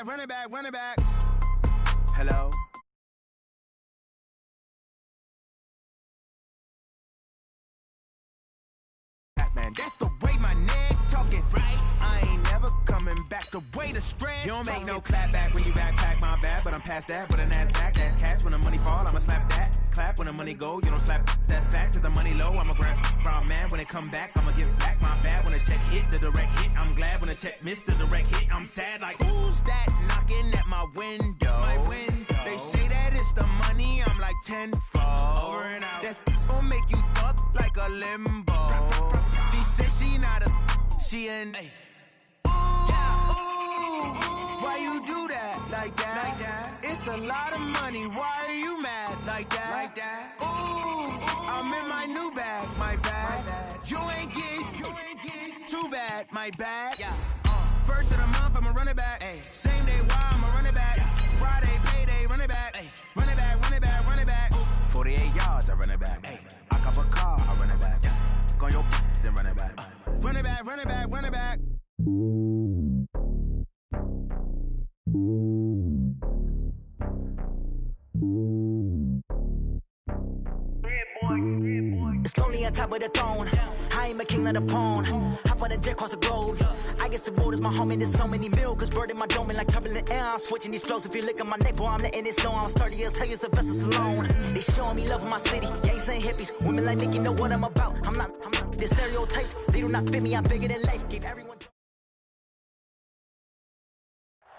Run it back. Hello. Man, that's the way my neck talking. Right. I ain't never coming back. The way the stress. You don't make no clap back when you backpack, my bad. But I'm past that. But a NASDAQ, that's cash. When the money fall, I'ma slap that. Clap when the money go. You don't slap. That's facts. If the money low, I'ma grab brown man. When it come back, I'ma give back my bad. When the check hit, the direct hit. I'm glad when the check missed the direct hit. I'm sad like who's that knocking at my window? My window. They say that it's the money. I'm like tenfold. Over and out. That's gon' make you up like a limbo. She said she not a, she an ay. Ooh, yeah, ooh, why you do that like that? Like that? It's a lot of money. Why are you mad like that? Like that? Ooh, I'm in my new bag, my bad. You ain't get too bad, my bad. Yeah. First of the month, I'ma run it back. Ay. Same day, why I'ma run it back? Friday, payday, run it back. Ay. Run it back, run it back, run it back. 48 yards, I run it back. Ay. I cop a car, I run it back. Go on your then run it back. Run it back, run it back, run it back. It's lonely on top of the throne. I ain't a king of the pawn. Hop on a jet across the globe. I guess the road is my home and there's so many milkers burning my dome like turbulent air. I'm switching these flows. If you look at my neck, boy, I'm letting it snow. I'm sturdy as hell, it's a vessel alone. They showing me love in my city. Gangs ain't hippies. Women like Nicki know what I'm about. I'm not. The stereotypes, they do not fit me. I'm bigger than life. Give everyone.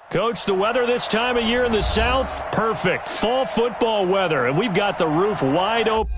Coach, the weather this time of year in the South, perfect. Fall football weather, and we've got the roof wide open.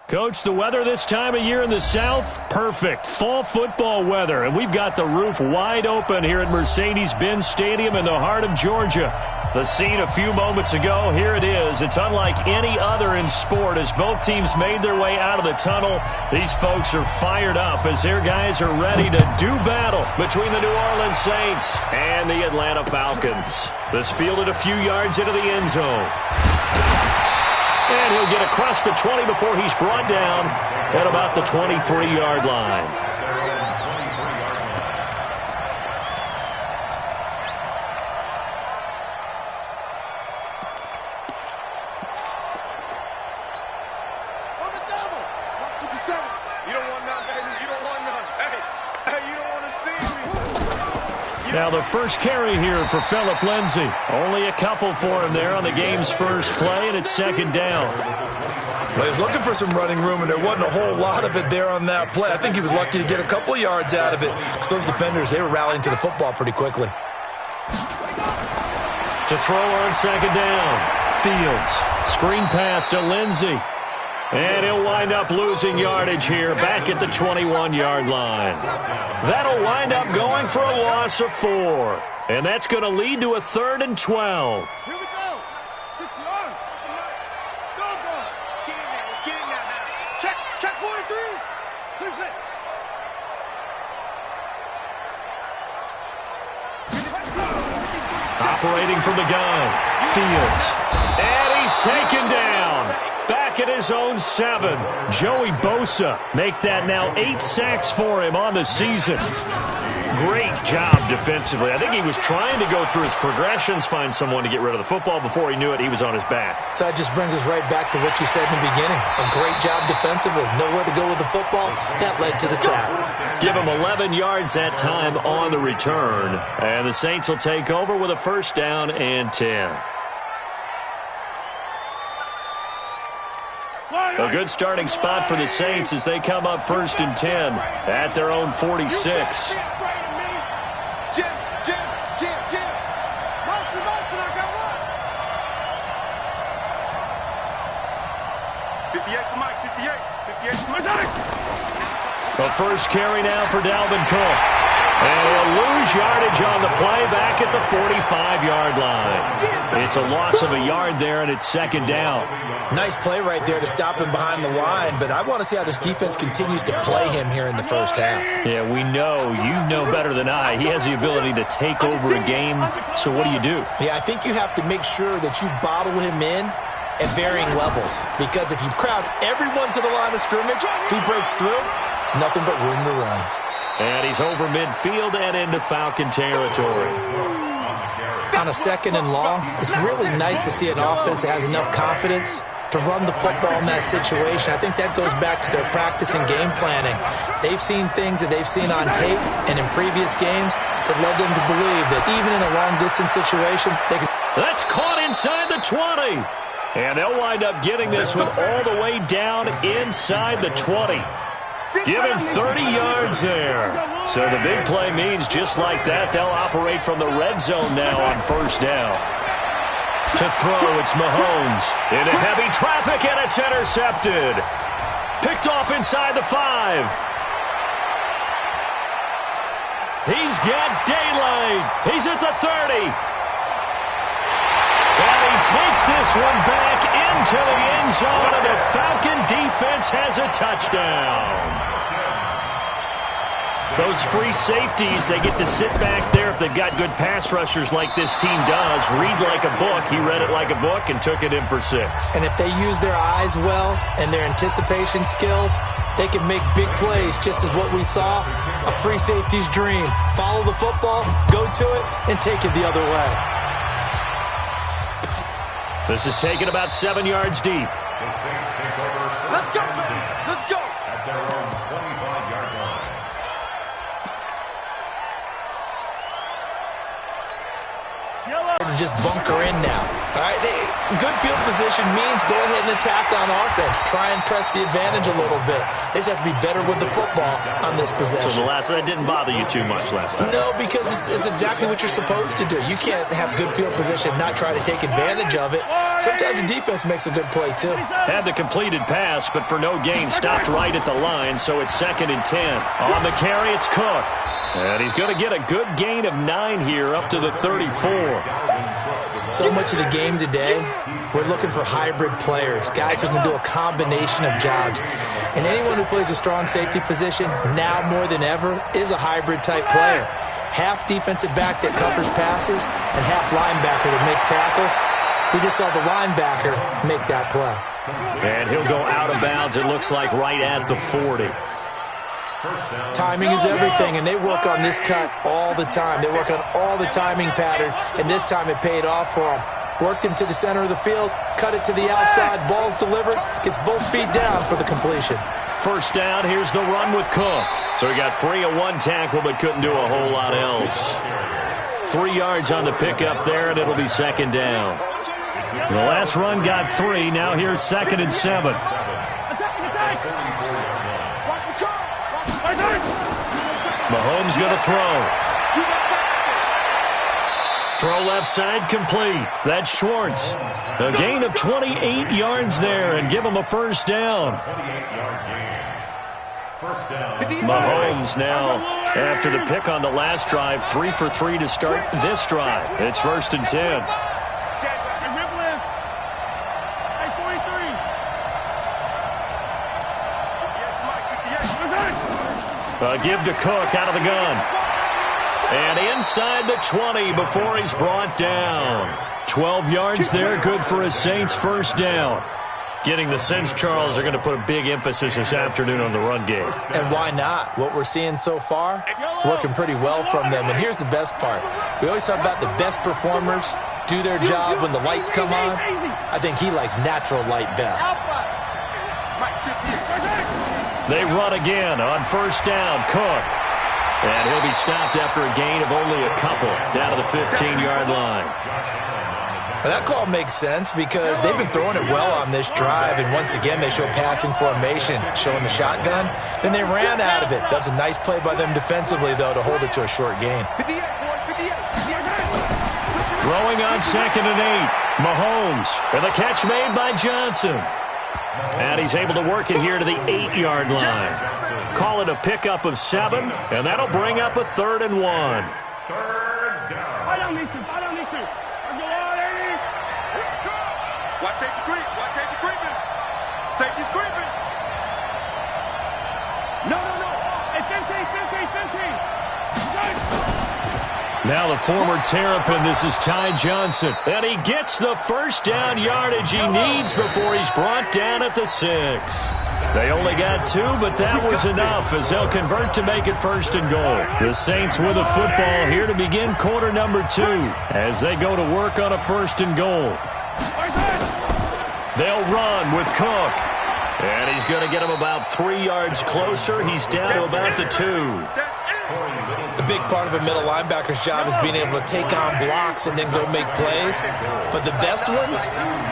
Coach, the weather this time of year in the South, perfect. Fall football weather, and we've got the roof wide open here at Mercedes-Benz Stadium in the heart of Georgia. The scene a few moments ago, here it is. It's unlike any other in sport as both teams made their way out of the tunnel. These folks are fired up as their guys are ready to do battle between the New Orleans Saints and the Atlanta Falcons. This fielded a few yards into the end zone. And he'll get across the 20 before he's brought down at about the 23-yard line. Now the first carry here for Phillip Lindsay. Only a couple for him there on the game's first play, and it's second down. Well, he was looking for some running room, and there wasn't a whole lot of it there on that play. I think he was lucky to get a couple of yards out of it because those defenders, they were rallying to the football pretty quickly. To throw on second down. Fields. Screen pass to Lindsay. And he'll wind up losing yardage here back at the 21-yard line. That'll wind up going for a loss of 4. And that's going to lead to a 3rd and 12. Here we go. 6 yards. Go, go. Get in there. Let's get in there now. Check 43. 6. Operating from the gun. Fields. And he's taken down. back at his own 7. Joey Bosa make that now 8 sacks for him on the season. Great job defensively. I think he was trying to go through his progressions, find someone to get rid of the football. Before he knew it, he was on his back. So that just brings us right back to what you said in the beginning. A great job defensively. Nowhere to go with the football. That led to the sack. Give him 11 yards that time on the return. And the Saints will take over with a first down and 10. A good starting spot for the Saints as they come up first and 10 at their own 46. Jim. Motion, I got one. 58 for Mike, 58 for Mike. The first carry now for Dalvin Cook. And he'll lose yardage on the play back at the 45-yard line. It's a loss of a yard there, and it's second down. Nice play right there to stop him behind the line, but I want to see how this defense continues to play him here in the first half. Yeah, we know. You know better than I. He has the ability to take over a game, so what do you do? Yeah, I think you have to make sure that you bottle him in at varying levels, because if you crowd everyone to the line of scrimmage, if he breaks through, there's nothing but room to run. And he's over midfield and into Falcon territory. On a second and long, it's really nice to see an offense that has enough confidence to run the football in that situation. I think that goes back to their practice and game planning. They've seen things that they've seen on tape and in previous games that led them to believe that even in a long-distance situation, they can... That's caught inside the 20. And they'll wind up getting this one all the way down inside the 20. Give him 30 yards there. So the big play means just like that, they'll operate from the red zone now on first down. To throw, it's Mahomes. Into heavy traffic, and it's intercepted. Picked off inside the 5. He's got daylight. He's at the 30. And he takes this one back into the end zone, and the Falcon defense has a touchdown. Those free safeties, they get to sit back there if they've got good pass rushers like this team does. Read like a book. He read it like a book and took it in for 6. And if they use their eyes well and their anticipation skills, they can make big plays, just as what we saw, a free safety's dream. Follow the football, go to it, and take it the other way. This is taken about 7 yards deep. Let's go, man. Let's go. At their own 25-yard line. To just bunker in now. All right, good field position means go ahead and attack on offense. Try and press the advantage a little bit. They just have to be better with the football on this possession. So the last one, it didn't bother you too much last time? No, because it's exactly what you're supposed to do. You can't have good field position, not try to take advantage of it. Sometimes the defense makes a good play, too. Had the completed pass, but for no gain, stopped right at the line, so it's second and 10. On the carry, it's Cook. And he's going to get a good gain of 9 here, up to the 34. So much of the game today, we're looking for hybrid players, guys who can do a combination of jobs. And anyone who plays a strong safety position, now more than ever, is a hybrid-type player. Half defensive back that covers passes and half linebacker that makes tackles. We just saw the linebacker make that play. And he'll go out of bounds, it looks like, right at the 40. Timing is everything, and they work on this cut all the time. They work on all the timing patterns, and this time it paid off for them. Worked him to the center of the field, cut it to the outside, ball's delivered, gets both feet down for the completion. First down, here's the run with Cook. So he got free of 1 tackle, but couldn't do a whole lot else. 3 yards on the pickup there, and it'll be second down. The last run got 3, now here's second and 7. Mahomes going to throw. Throw left side complete. That's Schwartz. A gain of 28 yards there and give him a first down. Mahomes now, after the pick on the last drive, 3 for 3 to start this drive. It's first and 10. Give to Cook out of the gun. And inside the 20 before he's brought down. 12 yards there, good for a Saints first down. Getting the sense, Charles, they're going to put a big emphasis this afternoon on the run game. And why not? What we're seeing so far is working pretty well from them. And here's the best part. We always talk about the best performers do their job when the lights come on. I think he likes natural light best. They run again on first down. Cook. And he'll be stopped after a gain of only a couple down to the 15-yard line. Well, that call makes sense because they've been throwing it well on this drive, and once again they show passing formation, showing the shotgun. Then they ran out of it. That's a nice play by them defensively, though, to hold it to a short gain. Throwing on 2nd and 8. Mahomes, and the catch made by Johnson. And he's able to work it here to the 8-yard line. Call it a pickup of 7, and that'll bring up a 3rd and 1. Watch safety creep. Watch safety creeping. Safety's creeping. No. Hey, 15. Now the former Terrapin, this is Ty Johnson. And he gets the first down yardage he needs before he's brought down at the 6. They only got 2, but that was enough as they'll convert to make it 1st and goal. The Saints with a football here to begin quarter number 2 as they go to work on a 1st and goal. They'll run with Cook. And he's going to get him about 3 yards closer. He's down to about the 2. The big part of a middle linebacker's job is being able to take on blocks and then go make plays. But the best ones,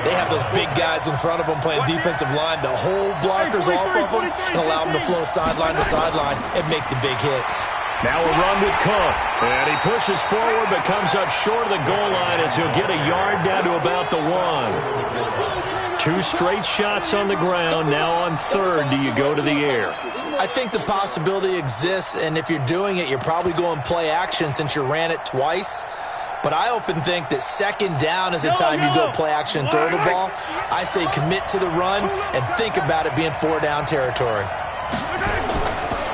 they have those big guys in front of them playing defensive line to hold blockers off of them and allow them to flow sideline to sideline and make the big hits. Now a run with Cook. And he pushes forward but comes up short of the goal line as he'll get a yard down to about the 1. 2 straight shots on the ground. Now on 3rd, do you go to the air? I think the possibility exists, and if you're doing it, you're probably going play action since you ran it twice. But I often think that 2nd down is the time you go play action and throw the ball. I say commit to the run and think about it being 4-down territory.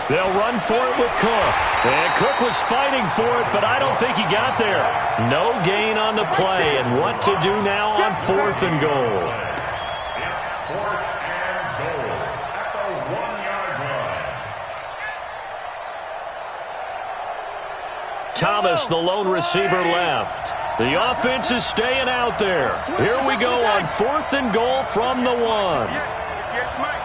They'll run for it with Cook. And Cook was fighting for it, but I don't think he got there. No gain on the play, and what to do now on 4th and goal. Thomas, the lone receiver, left. The offense is staying out there. Here we go on 4th and goal from the 1. Yes, Mike.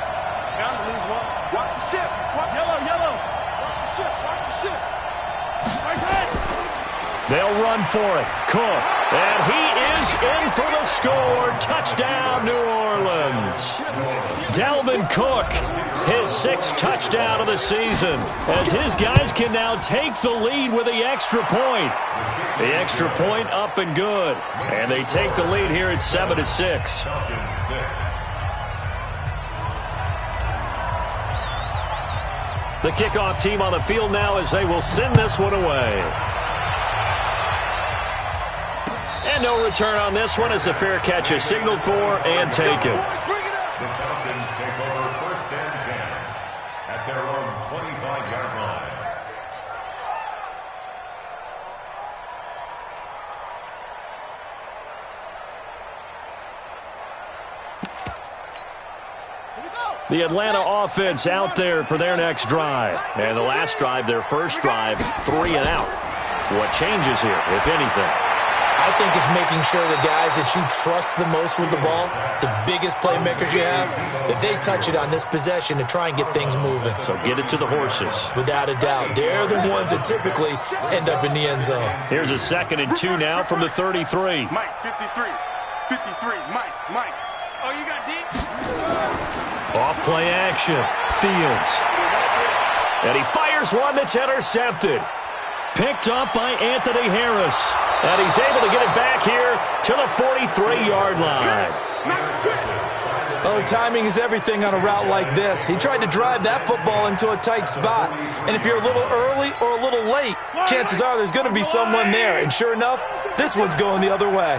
Down to lose 1. Watch the ship. Yellow. Watch the ship. Right side. They'll run for it. Cook. And he is in for the score. Touchdown, New Orleans. Dalvin Cook, his 6th touchdown of the season, as his guys can now take the lead with the extra point. The extra point up and good. And they take the lead here at 7-6. The kickoff team on the field now as they will send this one away. And no return on this one as the fair catch is signaled for and taken. The Falcons take over 1st and 10 at their own 25-yard line. The Atlanta offense out there for their next drive. And the last drive, their first drive, 3 and out. What changes here, if anything? I think it's making sure the guys that you trust the most with the ball, the biggest playmakers you have, that they touch it on this possession to try and get things moving. So get it to the horses. Without a doubt. They're the ones that typically end up in the end zone. Here's a 2nd and 2 now from the 33. Mike, 53. Mike. Oh, you got deep? Off play action. Fields. And he fires one that's intercepted. Picked up by Anthony Harris. And he's able to get it back here to the 43-yard line. Oh, timing is everything on a route like this. He tried to drive that football into a tight spot. And if you're a little early or a little late, chances are there's going to be someone there. And sure enough, this one's going the other way.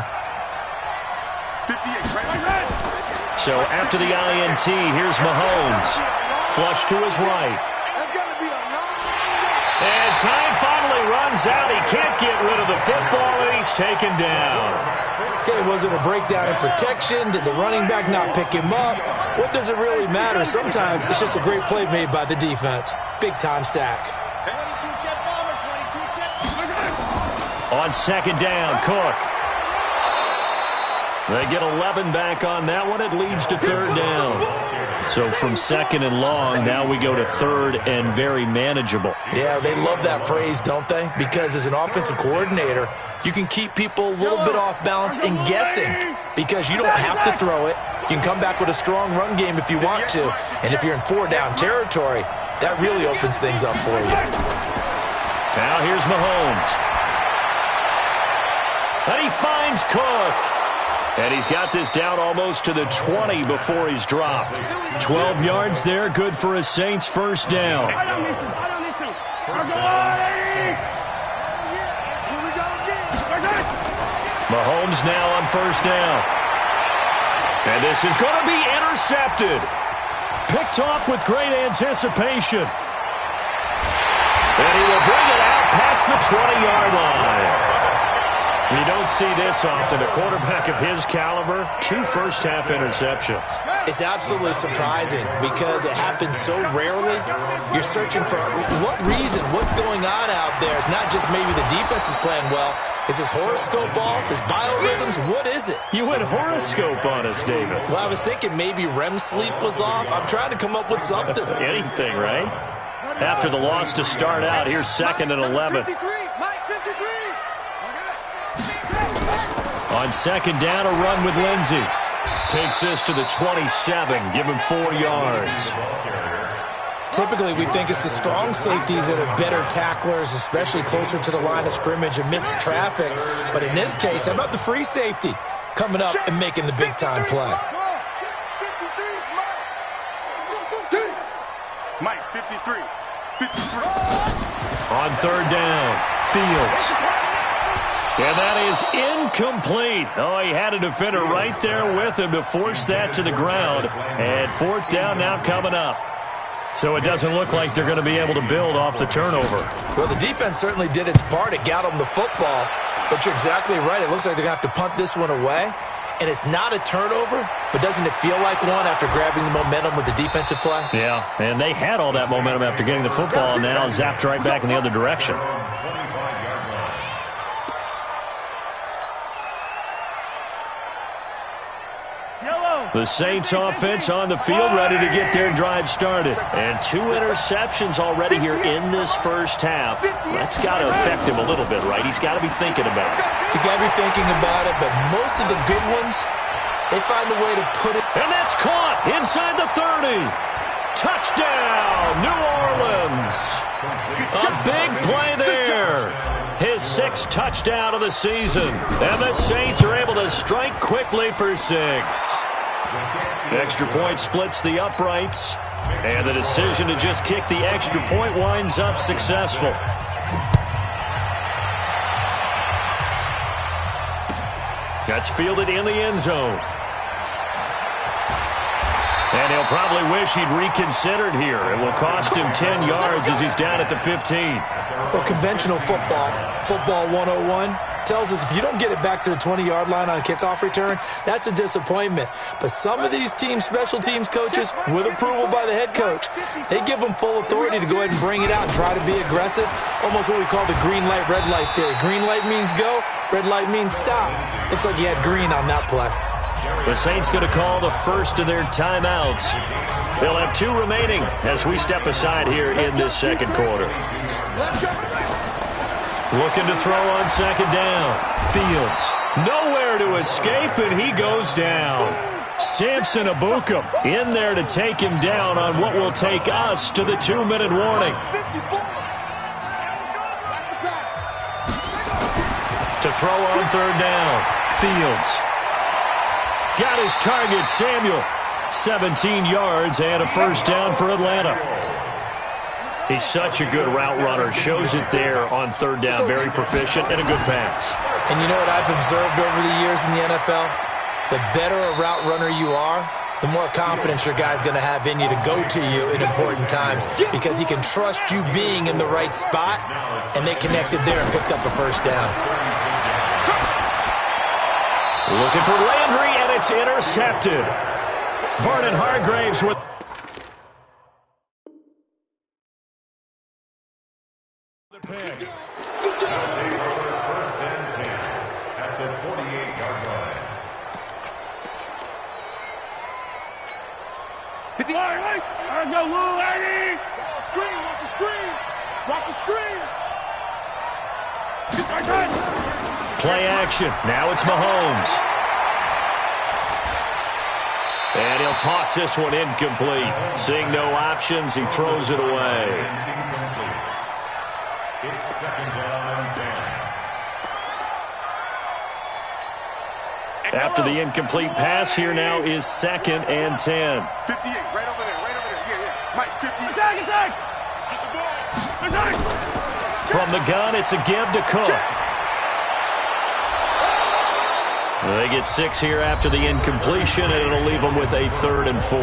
So after the INT, here's Mahomes. Flush to his right. And time finally runs out. He can't get rid of the football, and he Gets taken down. Okay, was it a breakdown in protection? Did the running back not pick him up? What does it really matter? Sometimes it's just a great play made by the defense. Big-time sack. On second down, Cook. They get 11 back on that one. It leads to third down. So from second and long, now we go to third and very manageable. Yeah, they love that phrase, don't they? Because as an offensive coordinator, you can keep people a little bit off balance and guessing because you don't have to throw it. You can come back with a strong run game if you want to. And if you're in four-down territory, that really opens things up for you. Now here's Mahomes. And he finds Cook. And he's got this down almost to the 20 before he's dropped. 12 yards there, good for a Saints first down. Mahomes now on first down. And this is going to be intercepted. Picked off with great anticipation. And he will bring it out past the 20-yard line. You don't see this often. A quarterback of his caliber, 2 first-half interceptions. It's absolutely surprising because it happens so rarely. You're searching for what reason, what's going on out there. It's not just maybe the defense is playing well. Is his horoscope off? His biorhythms? What is it? You went horoscope on us, David. Well, I was thinking maybe REM sleep was off. I'm trying to come up with something. Anything, right? After the loss to start out, here's second and 11. On second down, a run with Lindsey. Takes this to the 27. Give him 4 yards. Typically, we think it's the strong safeties that are better tacklers, especially closer to the line of scrimmage amidst traffic. But in this case, how about the free safety coming up and making the big-time play? Mike, 53. On third down, Fields. And that is incomplete. Oh, he had a defender right there with him to force that to the ground. And fourth down now coming up. So it doesn't look like they're going to be able to build off the turnover. Well, the defense certainly did its part. It got them the football. But you're exactly right. It looks like they're going to have to punt this one away. And it's not a turnover, but doesn't it feel like one after grabbing the momentum with the defensive play? Yeah, and they had all that momentum after getting the football, and now zapped right back in the other direction. The Saints offense on the field, ready to get their drive started. And 2 interceptions already here in this first half. That's got to affect him a little bit, right? He's got to be thinking about it. He's got to be thinking about it, but most of the good ones, they find a way to put it. And that's caught inside the 30. Touchdown, New Orleans. A big play there. His 6th touchdown of the season. And the Saints are able to strike quickly for 6. Extra point splits the uprights, and the decision to just kick the extra point winds up successful. That's fielded in the end zone. And he'll probably wish he'd reconsidered here. It will cost him 10 yards as he's down at the 15. Well, conventional football 101, tells us if you don't get it back to the 20-yard line on a kickoff return, that's a disappointment. But some of these teams, special teams coaches, with approval by the head coach, they give them full authority to go ahead and bring it out and try to be aggressive. Almost what we call the green light, red light theory. Green light means go, red light means stop. Looks like he had green on that play. The Saints going to call the first of their timeouts. They'll have 2 remaining as we step aside here in this second quarter. Looking to throw on second down. Fields nowhere to escape, and he goes down. Samson Abukum in there to take him down on what will take us to the 2-minute warning. To throw on third down. Fields got his target, Samuel. 17 yards and a first down for Atlanta. He's such a good route runner. Shows it there on third down. Very proficient and a good pass. And you know what I've observed over the years in the NFL? The better a route runner you are, the more confidence your guy's going to have in you to go to you in important times because he can trust you being in the right spot, and they connected there and picked up a first down. Looking for Landry, and it's intercepted. Vernon Hargraves with the pick. First and 10 at the 48-yard line. I go, Lou, lady! Watch the screen, watch the screen! Watch the screen! Play action. Now it's Mahomes. And he'll toss this one incomplete. Seeing no options, he throws it away. It's second down and 10. After the incomplete pass, here now is second and 10. 58, right over there, right over there. Yeah. Mike, 50. Attack! Get the ball. Attack! From the gun, it's a give to Cook. They get 6 here after the incompletion, and it'll leave them with a 3rd and 4.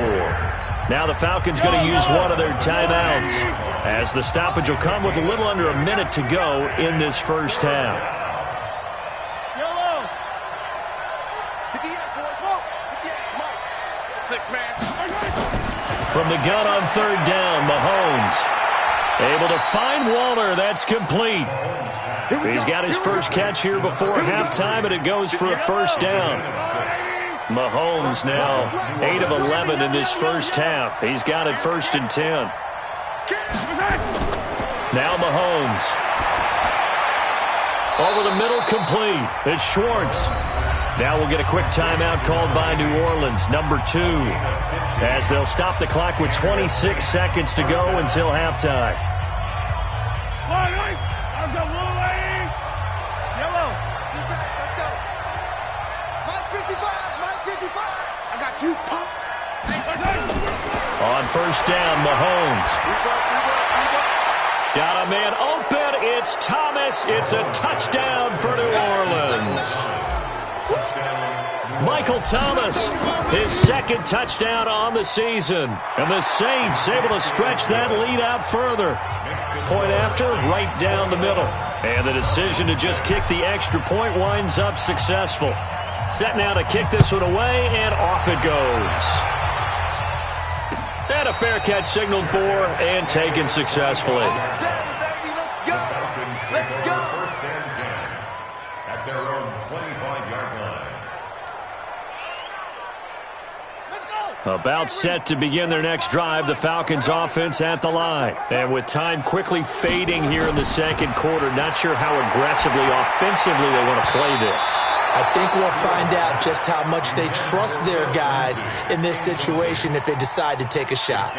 Now the Falcons going to use one of their timeouts, as the stoppage will come with a little under a minute to go in this first half. From the gun on 3rd down, Mahomes able to find Waller. That's complete. He's got his first catch here before halftime, and it goes for a first down. Mahomes now 8 of 11 in this first half. He's got it 1st and 10. Now Mahomes. Over the middle, complete. It's Schwartz. Now we'll get a quick timeout called by New Orleans, number 2, as they'll stop the clock with 26 seconds to go until halftime. Yellow. Defense, let's go. Mike 55, Mike 55. I got you, pop. On first down, Mahomes. Got a man open. It's Thomas. It's a touchdown for New Orleans. Michael Thomas, his 2nd touchdown on the season. And the Saints able to stretch that lead out further. Point after, right down the middle. And the decision to just kick the extra point winds up successful. Set now to kick this one away, and off it goes. And a fair catch signaled for and taken successfully. First and 10 at their own 25-yard line. About set to begin their next drive, the Falcons offense at the line. And with time quickly fading here in the second quarter, not sure how aggressively, offensively they want to play this. I think we'll find out just how much they trust their guys in this situation if they decide to take a shot.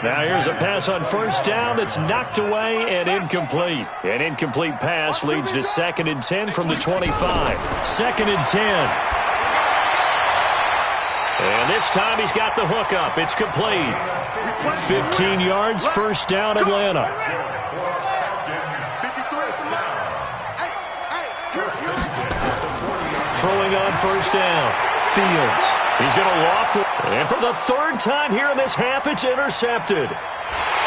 Now here's a pass on first down that's knocked away and incomplete. An incomplete pass leads to 2nd and 10 from the 25. 2nd and 10. And this time he's got the hook up. It's complete. 15 yards, first down, Atlanta. Throwing on first down. Fields. He's going to loft it. And for the 3rd time here in this half, it's intercepted.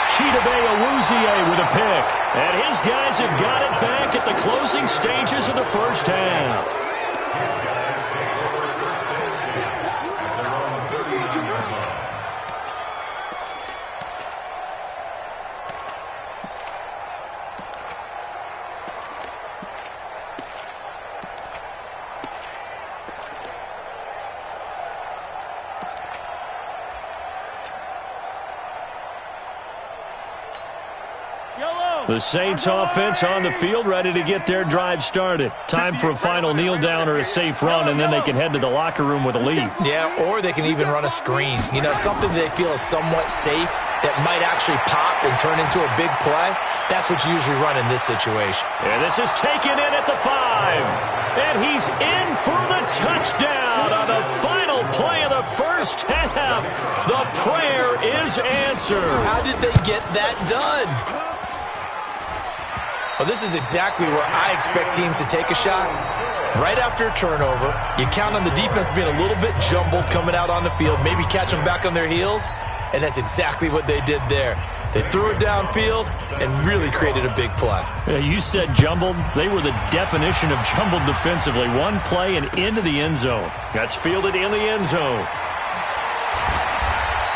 Chidobe Awuzie with a pick. And his guys have got it back at the closing stages of the first half. The Saints offense on the field, ready to get their drive started. Time for a final kneel down or a safe run, and then they can head to the locker room with a lead. Yeah, or they can even run a screen. You know, something they feel is somewhat safe that might actually pop and turn into a big play. That's what you usually run in this situation. And this is taken in at the 5. And he's in for the touchdown on the final play of the first half. The prayer is answered. How did they get that done? Well, this is exactly where I expect teams to take a shot. Right after a turnover, you count on the defense being a little bit jumbled coming out on the field, maybe catch them back on their heels, and that's exactly what they did there. They threw it downfield and really created a big play. Yeah, you said jumbled. They were the definition of jumbled defensively. One play and into the end zone. That's fielded in the end zone.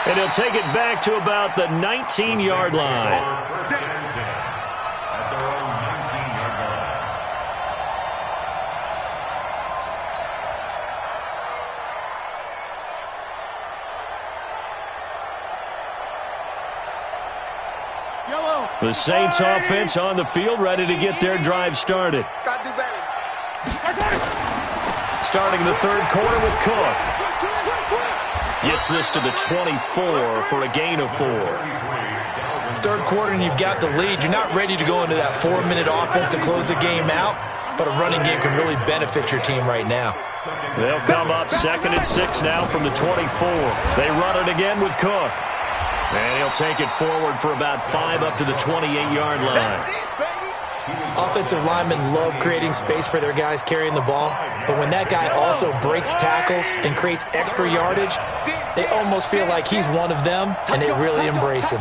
And he'll take it back to about the 19-yard line. The Saints offense on the field, ready to get their drive started. Starting the third quarter with Cook. Gets this to the 24 for a gain of 4. Third quarter and you've got the lead. You're not ready to go into that 4-minute offense to close the game out, but a running game can really benefit your team right now. They'll come up 2nd and 6 now from the 24. They run it again with Cook. And he'll take it forward for about 5 up to the 28-yard line. Offensive linemen love creating space for their guys carrying the ball, but when that guy also breaks tackles and creates extra yardage, they almost feel like he's one of them, and they really embrace him.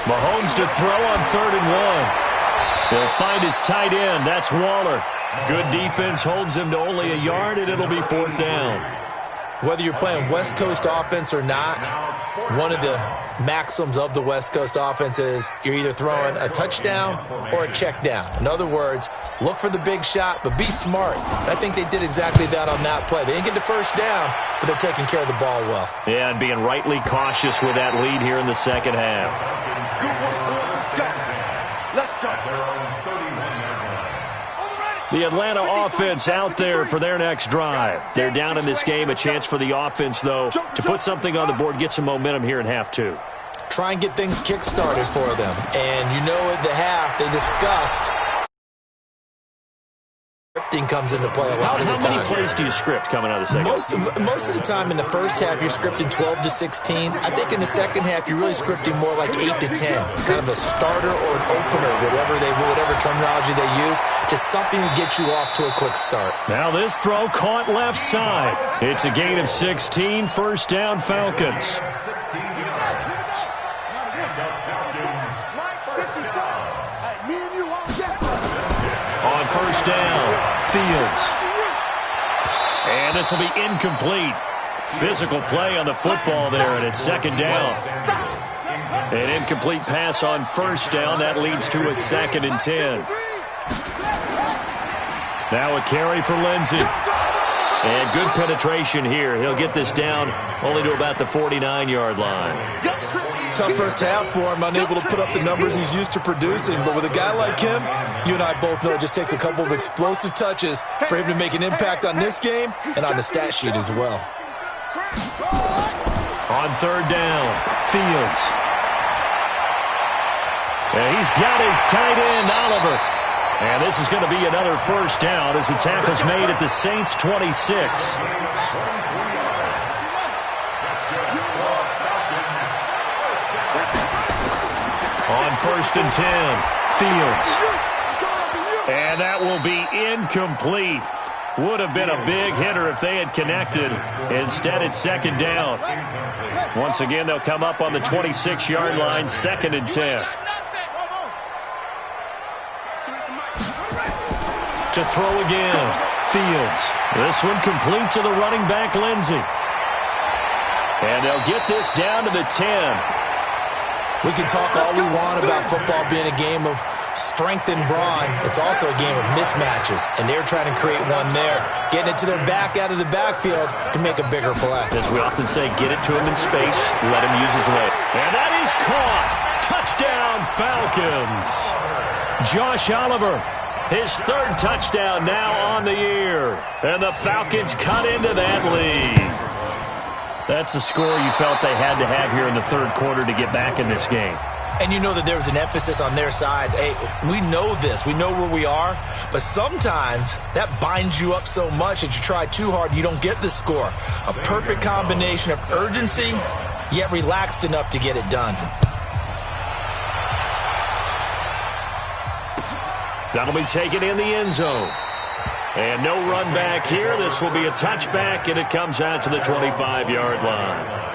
Mahomes to throw on 3rd and 1. He'll find his tight end. That's Waller. Good defense holds him to only a yard, and it'll be 4th down. Whether you're playing West Coast offense or not, one of the maxims of the West Coast offense is you're either throwing a touchdown or a check down. In other words, look for the big shot, but be smart. I think they did exactly that on that play. They didn't get the first down, but they're taking care of the ball well. Yeah, and being rightly cautious with that lead here in the second half. The Atlanta offense out there for their next drive. They're down in this game. A chance for the offense, though, to put something on the board, get some momentum here in half 2. Try and get things kick-started for them. And you know at the half, they discussed scripting comes into play a lot of the time. How many plays do you script coming out of the second? Most of the time in the first half, you're scripting 12 to 16. I think in the second half, you're really scripting more like 8 to 10. Kind of a starter or an opener, whatever terminology they use. Just something to get you off to a quick start. Now this throw caught left side. It's a gain of 16. 1st down, Falcons. On 1st down, Fields. And this will be incomplete. Physical play on the football there, and it's 2nd down. An incomplete pass on 1st down. That leads to a 2nd and 10. Now a carry for Lindsey. And good penetration here. He'll get this down only to about the 49-yard line. Tough first half for him, unable to put up the numbers he's used to producing. But with a guy like him, you and I both know it just takes a couple of explosive touches for him to make an impact on this game and on the stat sheet as well. On 3rd down, Fields. And he's got his tight end, Oliver. And this is going to be another 1st down as the tackle's made at the Saints' 26. On 1st and 10, Fields. And that will be incomplete. Would have been a big hitter if they had connected. Instead, it's 2nd down. Once again, they'll come up on the 26-yard line, 2nd and 10. To throw again, Fields. This one complete to the running back, Lindsey. And they'll get this down to the 10. We can talk all we want about football being a game of strength and brawn. It's also a game of mismatches, and they're trying to create one there, getting it to their back out of the backfield to make a bigger play. As we often say, get it to him in space, let him use his leg. And that is caught. Touchdown, Falcons. Josh Oliver, his 3rd touchdown now on the year. And the Falcons cut into that lead. That's a score you felt they had to have here in the 3rd quarter to get back in this game. And you know that there was an emphasis on their side. Hey, we know this. We know where we are. But sometimes that binds you up so much that you try too hard, you don't get the score. A perfect combination of urgency, yet relaxed enough to get it done. That'll be taken in the end zone. And no run back here. This will be a touchback, and it comes out to the 25-yard line.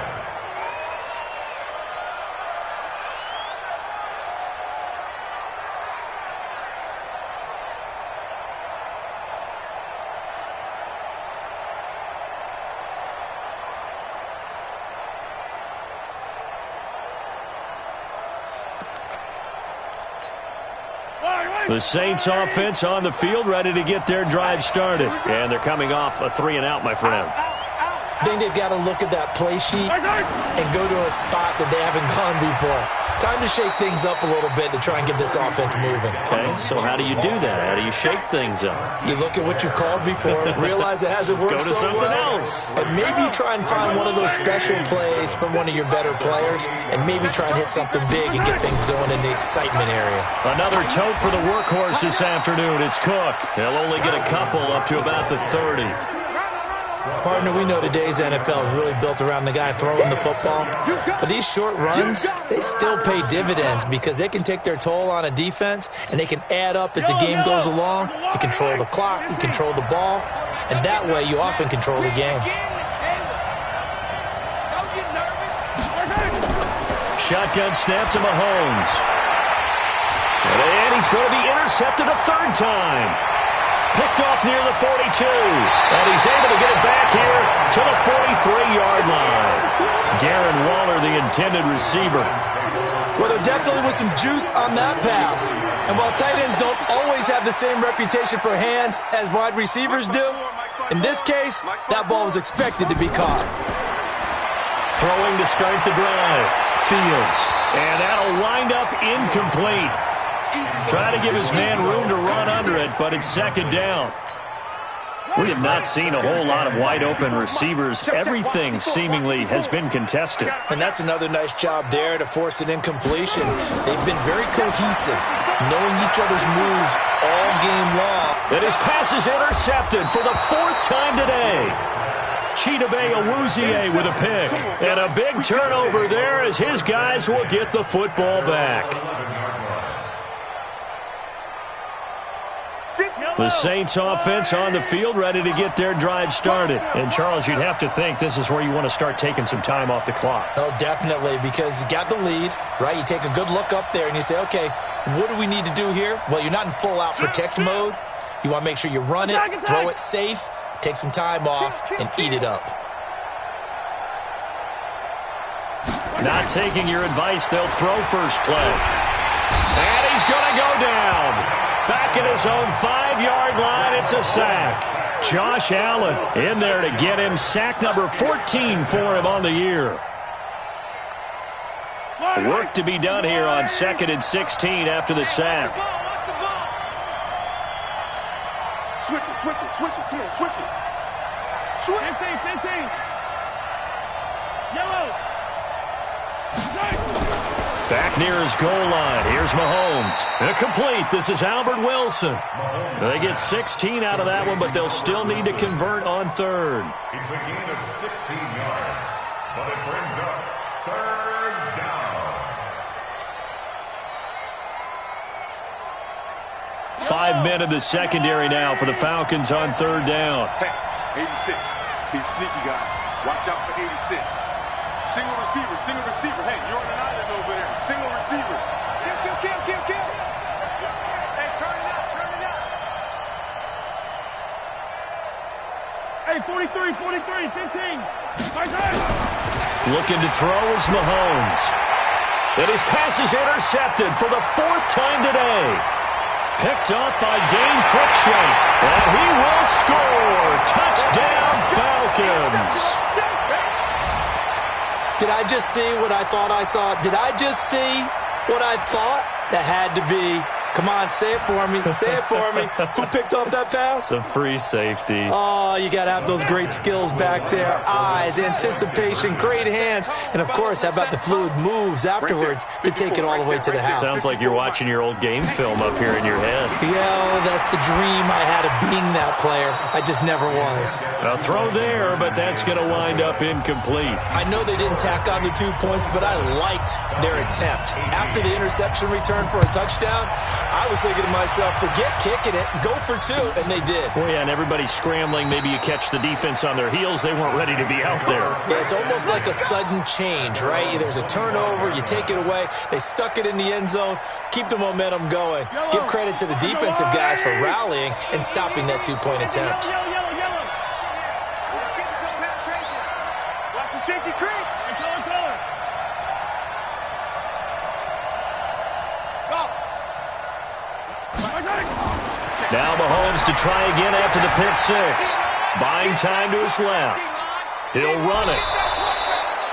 The Saints offense on the field, ready to get their drive started. And they're coming off a 3-and-out, my friend. I think they've got to look at that play sheet and go to a spot that they haven't gone before. Time to shake things up a little bit to try and get this offense moving. Okay, so how do you do that? How do you shake things up? You look at what you've called before, realize it hasn't worked so well. Go to something else. And maybe try and find one of those special plays from one of your better players, and maybe try and hit something big and get things going in the excitement area. Another tote for the workhorse this afternoon. It's Cook. He'll only get a couple up to about the 30. Partner, we know today's NFL is really built around the guy throwing the football. But these short runs, they still pay dividends because they can take their toll on a defense, and they can add up as the game goes along. You control the clock, you control the ball, and that way you often control the game. Shotgun snap to Mahomes. And he's going to be intercepted a third time. Picked off near the 42. And he's able to get it back here to the 43-yard line. Darren Waller, the intended receiver. Well, there definitely was some juice on that pass. And while tight ends don't always have the same reputation for hands as wide receivers do, in this case, that ball was expected to be caught. Throwing to start the drive. Fields. And that'll wind up incomplete. Try to give his man room to run under it, but it's second down. We have not seen a whole lot of wide-open receivers. Everything seemingly has been contested. And that's another nice job there to force an incompletion. They've been very cohesive, knowing each other's moves all game long. And his pass is intercepted for the fourth time today. Chidobe Awuzie with a pick. And a big turnover there as his guys will get the football back. The Saints offense on the field, ready to get their drive started. And, Charles, you'd have to think this is where you want to start taking some time off the clock. Oh, definitely, because you got the lead, right? You take a good look up there and you say, okay, what do we need to do here? Well, you're not in full-out protect mode. You want to make sure you run it, throw it safe, take some time off, and eat it up. Not taking your advice, they'll throw first play. And he's going to go down. Back at his own 5-yard line, it's a sack. Josh Allen in there to get him sack number 14 for him on the year. Work to be done here on 2nd and 16 after the sack. Switch it, kid, switch it. 15. Yellow. Back near his goal line. Here's Mahomes. Incomplete. This is Albert Wilson. They get 16 out of that one, but they'll still need to convert on third. It's a gain of 16 yards, but it brings up third down. 5 men in the secondary now for the Falcons on third down. Hey, 86. He's sneaky, guys. Watch out for 86. Single receiver. Hey, you're on an island over there. Single receiver. Kill. Hey, turn it up. Hey, 43, 15. Looking to throw is Mahomes. And his pass is intercepted for the fourth time today. Picked up by Dane Cruikshank. And he will score. Touchdown, Falcons. Did I just see what I thought I saw? Did I just see what I thought? That had to be. Come on, say it for me. Who picked up that pass? The free safety. Oh, you got to have those great skills back there. Eyes, anticipation, great hands. And, of course, how about the fluid moves afterwards to take it all the way to the house? Sounds like you're watching your old game film up here in your head. Yeah, that's the dream I had of being that player. I just never was. A throw there, but that's going to wind up incomplete. I know they didn't tack on the 2 points, but I liked their attempt. After the interception return for a touchdown, I was thinking to myself, forget kicking it, go for two, and they did. Well, yeah, and everybody's scrambling. Maybe you catch the defense on their heels. They weren't ready to be out there. Yeah, it's almost like a sudden change, right? There's a turnover, you take it away, they stuck it in the end zone, keep the momentum going. Give credit to the defensive guys for rallying and stopping that two-point attempt. Watch the safety creep. Now Mahomes to try again after the pick six. Buying time to his left. He'll run it.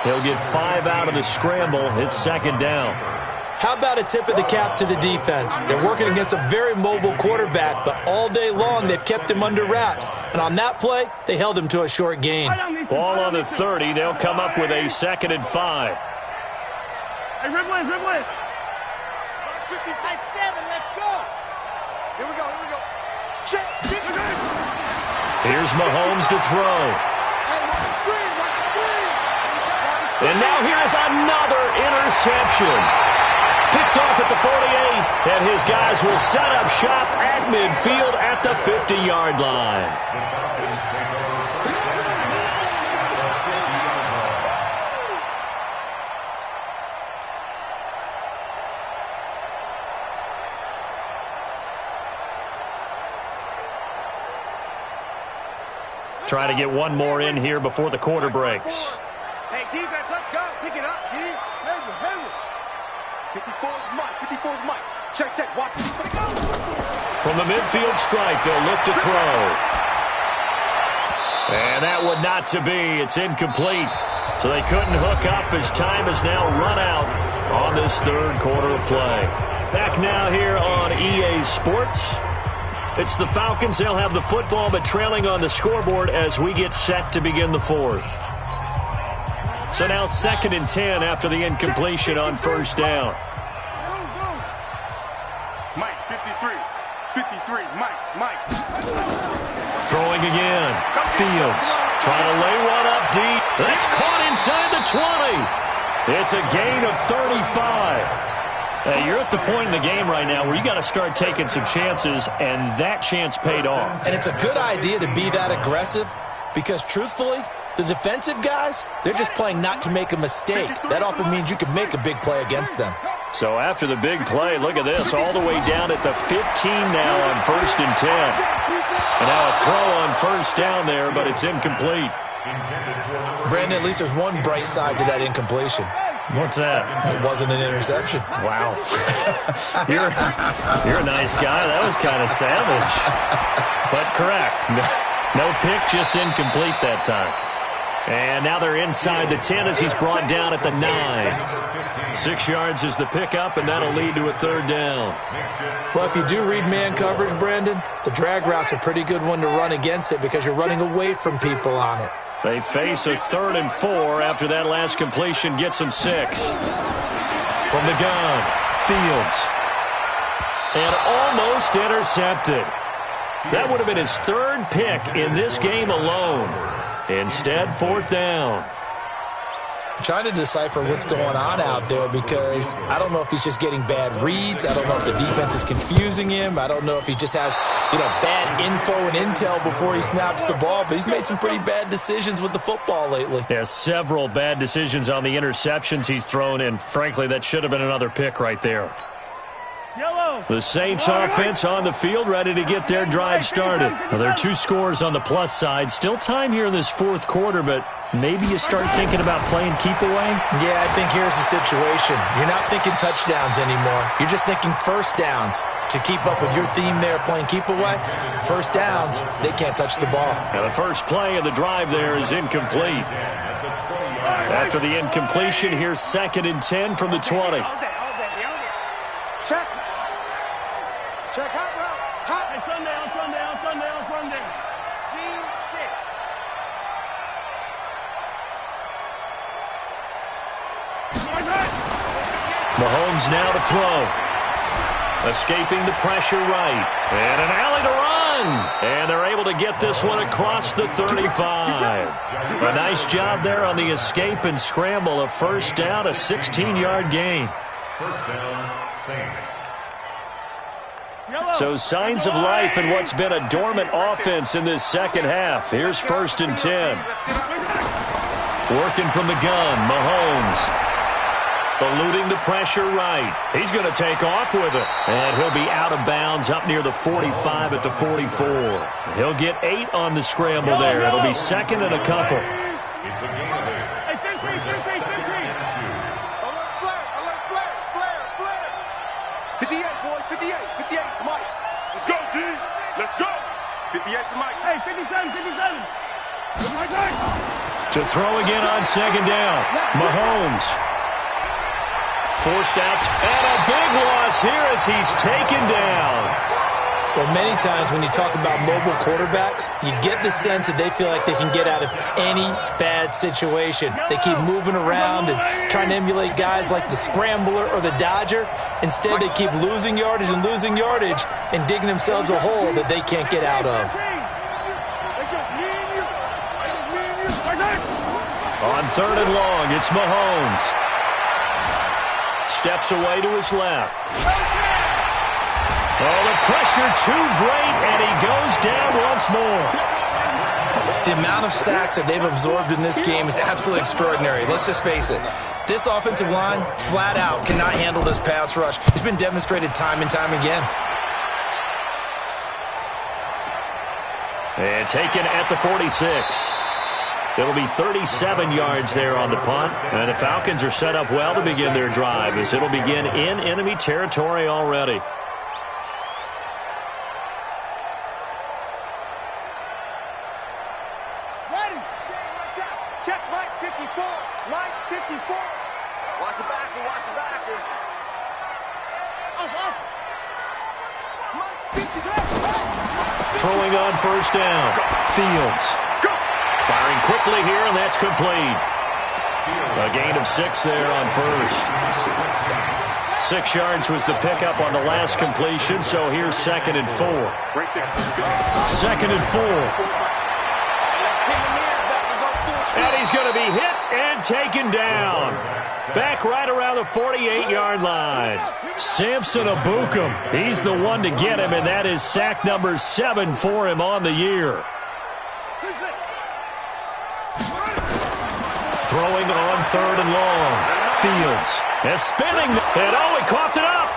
He'll get 5 out of the scramble. It's second down. How about a tip of the cap to the defense? They're working against a very mobile quarterback, but all day long they've kept him under wraps. And on that play, they held him to a short gain. Ball on the 30. They'll come up with a 2nd and 5. Hey, Ripley. 55-7, let's go. Here we go. Check. Here's Mahomes to throw. And now here's another interception. Picked off at the 48, and his guys will set up shop at midfield at the 50-yard line. Try to get one more in here before the quarter breaks. Hey, defense, let's go. Pick it up, D. Hammer. 54's Mike. Check. Watch. From the midfield stripe, they'll look to throw. And that would not to be. It's incomplete. So they couldn't hook up as time has now run out on this third quarter of play. Back now here on EA Sports. It's the Falcons. They'll have the football, but trailing on the scoreboard as we get set to begin the fourth. So now 2nd and 10 after the incompletion on first down. Mike, 53, Mike. Throwing again. Fields trying to lay one up deep. That's caught inside the 20. It's a gain of 35. You're at the point in the game right now where you got to start taking some chances, and that chance paid off. And it's a good idea to be that aggressive because, truthfully, the defensive guys, they're just playing not to make a mistake. That often means you can make a big play against them. So after the big play, look at this, all the way down at the 15 now on 1st and 10. And now a throw on first down there, but it's incomplete. Brandon, at least there's one bright side to that incompletion. What's that? It wasn't an interception. Wow. You're a nice guy. That was kind of savage. But correct. No pick, just incomplete that time. And now they're inside the 10 as he's brought down at the 9. 6 yards is the pickup, and that'll lead to a third down. Well, if you do read man coverage, Brandon, the drag route's a pretty good one to run against it because you're running away from people on it. They face a 3rd and 4 after that last completion gets them 6. From the gun, Fields. And almost intercepted. That would have been his 3rd pick in this game alone. Instead, 4th down. I'm trying to decipher what's going on out there because I don't know if he's just getting bad reads. I don't know if the defense is confusing him. I don't know if he just has, bad info and intel before he snaps the ball. But he's made some pretty bad decisions with the football lately. Yeah, several bad decisions on the interceptions he's thrown, and frankly, that should have been another pick right there. The Saints offense on the field, ready to get their drive started. Well, there are 2 scores on the plus side. Still time here in this 4th quarter, but maybe you start thinking about playing keep away? Yeah, I think here's the situation. You're not thinking touchdowns anymore. You're just thinking first downs. To keep up with your theme there, playing keep away, first downs, they can't touch the ball. Now the first play of the drive there is incomplete. After the incompletion, here's 2nd and 10 from the 20. Check, hot. Hey, Sunday. Seam 6. Mahomes now to throw. Escaping the pressure right. And an alley to run. And they're able to get this one across the 35. A nice job there on the escape and scramble. A first down, a 16-yard gain. First down, Saints. So signs of life in what's been a dormant offense in this second half. Here's 1st and 10. Working from the gun, Mahomes. Eluding the pressure right. He's going to take off with it. And he'll be out of bounds up near the 45 at the 44. He'll get 8 on the scramble there. It'll be 2nd and a couple. It's a game of 8. It's 2nd and 2. Alert, flare. 58, boys, 58. 58 to Mike. Let's go, G. Let's go. 58 to Mike. Hey, 57. To throw again on 2nd down. Mahomes. Forced out, and a big loss here as he's taken down. Well, many times when you talk about mobile quarterbacks, you get the sense that they feel like they can get out of any bad situation. They keep moving around and trying to emulate guys like the Scrambler or the Dodger. Instead, they keep losing yardage and digging themselves a hole that they can't get out of. On 3rd and long, it's Mahomes. Steps away to his left. Oh, the pressure too great, and he goes down once more. The amount of sacks that they've absorbed in this game is absolutely extraordinary. Let's just face it. This offensive line, flat out, cannot handle this pass rush. It's been demonstrated time and time again. And taken at the 46. It'll be 37 yards there on the punt. And the Falcons are set up well to begin their drive as it'll begin in enemy territory already. Ready. Check Mike 54. Mike 54. Watch the backer. Off. Mike 53. Throwing on 1st down. Fields. Firing quickly here, and that's complete. A gain of 6 there on 1st. 6 yards was the pickup on the last completion, so here's 2nd and 4. 2nd and 4. And he's going to be hit and taken down. Back right around the 48-yard line. Samson Abukum. He's the one to get him, and that is sack number 7 for him on the year. Throwing on 3rd and long. Fields is spinning. And he coughed it up.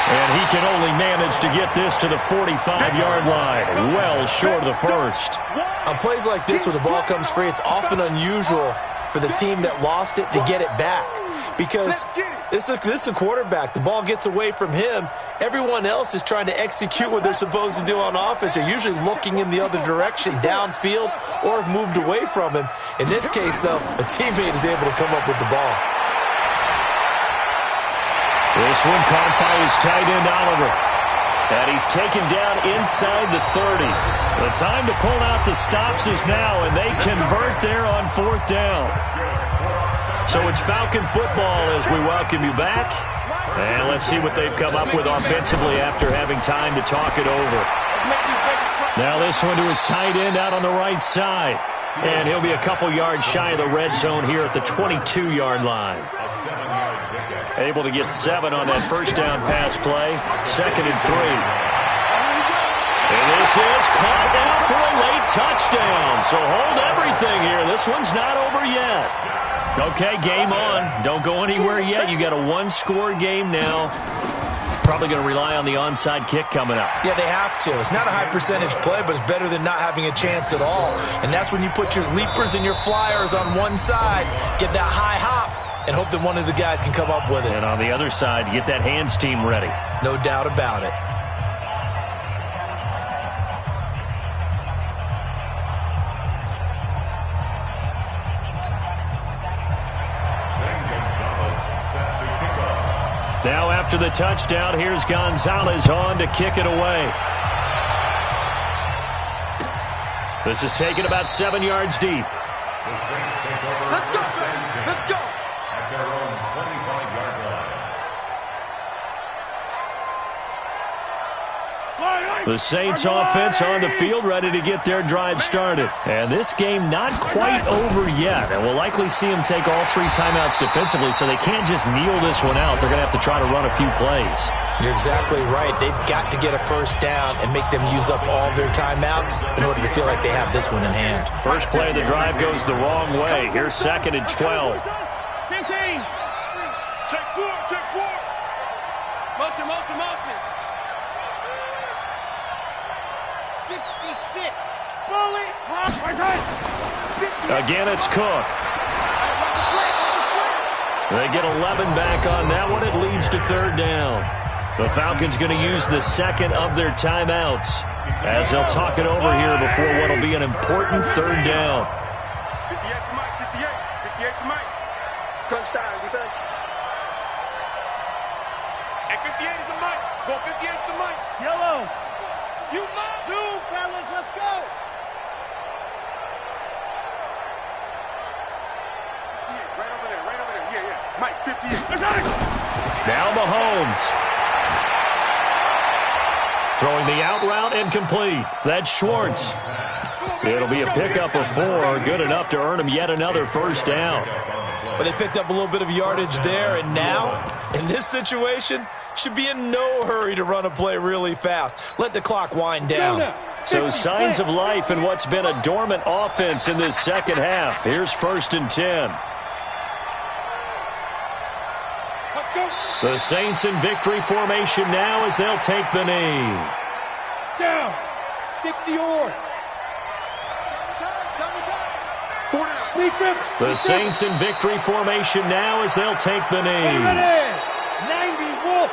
And he can only manage to get this to the 45-yard line. Well short of the 1st. On plays like this where the ball comes free, it's often unusual for the team that lost it to get it back. Because this is a quarterback. The ball gets away from him. Everyone else is trying to execute what they're supposed to do on offense. They're usually looking in the other direction, downfield, or have moved away from him. In this case, though, a teammate is able to come up with the ball. This one caught by his tight end, Oliver. And he's taken down inside the 30. The time to pull out the stops is now, and they convert there on 4th down. So it's Falcon football as we welcome you back. And let's see what they've come up with offensively after having time to talk it over. Now this one to his tight end out on the right side. And he'll be a couple yards shy of the red zone here at the 22-yard line. Able to get 7 on that 1st down pass play. 2nd and 3. And this is caught now for a late touchdown. So hold everything here. This one's not over yet. Okay, game on. Don't go anywhere yet. You got a 1-score game now. Probably going to rely on the onside kick coming up. Yeah, they have to. It's not a high percentage play, but it's better than not having a chance at all. And that's when you put your leapers and your flyers on one side, get that high hop, and hope that one of the guys can come up with it. And on the other side, get that hands team ready. No doubt about it. Now after the touchdown, here's Gonzalez on to kick it away. This is taken about 7 yards deep. The Saints take over. Let's go, let's go. At their own 25-yard line. The Saints offense on the field, ready to get their drive started. And this game not quite over yet. And we'll likely see them take all 3 timeouts defensively, so they can't just kneel this one out. They're going to have to try to run a few plays. You're exactly right. They've got to get a first down and make them use up all their timeouts in order to feel like they have this one in hand. First play of the drive goes the wrong way. Here's 2nd and 12. 15. Check 4. Motion. 66. Bully. Again, it's Cook. They get 11 back on that one. It leads to 3rd down. The Falcons going to use the 2nd of their timeouts as they'll talk it over here before what will be an important 3rd down. 58 to Mike. 58 to Mike. Crunch time, defense. And 58 is the Mike. Go 58 is the Mike. Yellow. You must. Zoom, fellas. Let's go. Right over there. Yeah. Mike, 58. Now Mahomes. Throwing the out route incomplete. That's Schwartz. It'll be a pickup of 4, good enough to earn him yet another first down. But they picked up a little bit of yardage there, and now, in this situation, should be in no hurry to run a play really fast. Let the clock wind down. So signs of life in what's been a dormant offense in this second half. Here's 1st and 10. The Saints in victory formation now as they'll take the knee. Down. 60 or. The Saints in victory formation now as they'll take the knee. 90 Wolf.